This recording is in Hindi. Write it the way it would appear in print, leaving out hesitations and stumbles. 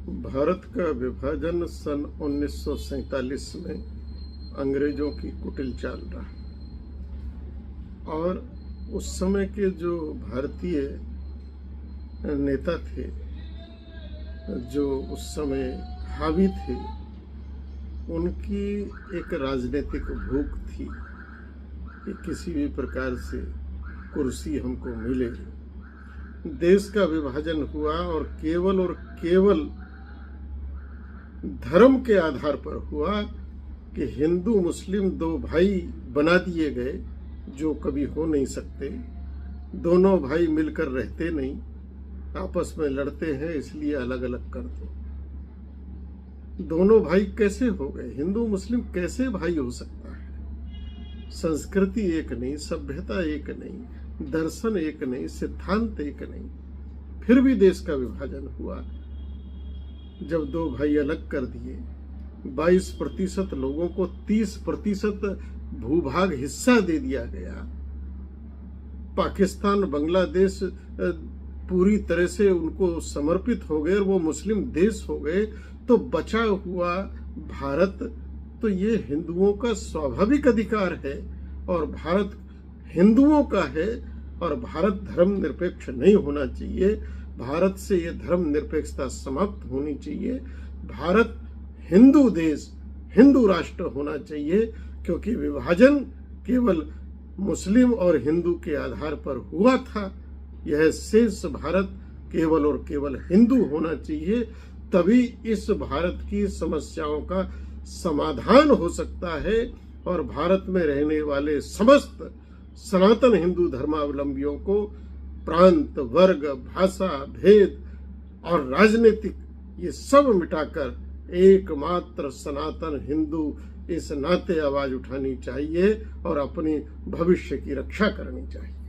भारत का विभाजन सन 1947 में अंग्रेजों की कुटिल चाल रहा और उस समय के जो भारतीय नेता थे, जो उस समय हावी थे, उनकी एक राजनीतिक भूख थी कि किसी भी प्रकार से कुर्सी हमको मिले। देश का विभाजन हुआ और केवल धर्म के आधार पर हुआ कि हिंदू मुस्लिम दो भाई बना दिए गए, जो कभी हो नहीं सकते। दोनों भाई मिलकर रहते नहीं, आपस में लड़ते हैं, इसलिए अलग अलग कर दो। दोनों भाई कैसे हो गए? हिंदू मुस्लिम कैसे भाई हो सकता है? संस्कृति एक नहीं, सभ्यता एक नहीं, दर्शन एक नहीं, सिद्धांत एक नहीं, फिर भी देश का विभाजन हुआ। जब दो भाई अलग कर दिए, 22% लोगों को 30% भूभाग हिस्सा दे दिया गया। पाकिस्तान बांग्लादेश पूरी तरह से उनको समर्पित हो गए और वो मुस्लिम देश हो गए, तो बचा हुआ भारत, तो ये हिंदुओं का स्वाभाविक अधिकार है और भारत हिंदुओं का है और भारत धर्मनिरपेक्ष नहीं होना चाहिए। भारत से ये धर्मनिरपेक्षता समाप्त होनी चाहिए। भारत हिंदू देश, हिंदू राष्ट्र होना चाहिए, क्योंकि विभाजन केवल मुस्लिम और हिंदू के आधार पर हुआ था। यह शेष भारत केवल और केवल हिंदू होना चाहिए, तभी इस भारत की समस्याओं का समाधान हो सकता है और भारत में रहने वाले समस्त सनातन हिंदू धर्मावलंबियों को प्रांत, वर्ग, भाषा, भेद और राजनीतिक ये सब मिटाकर एकमात्र सनातन हिंदू इस नाते आवाज उठानी चाहिए और अपनी भविष्य की रक्षा करनी चाहिए।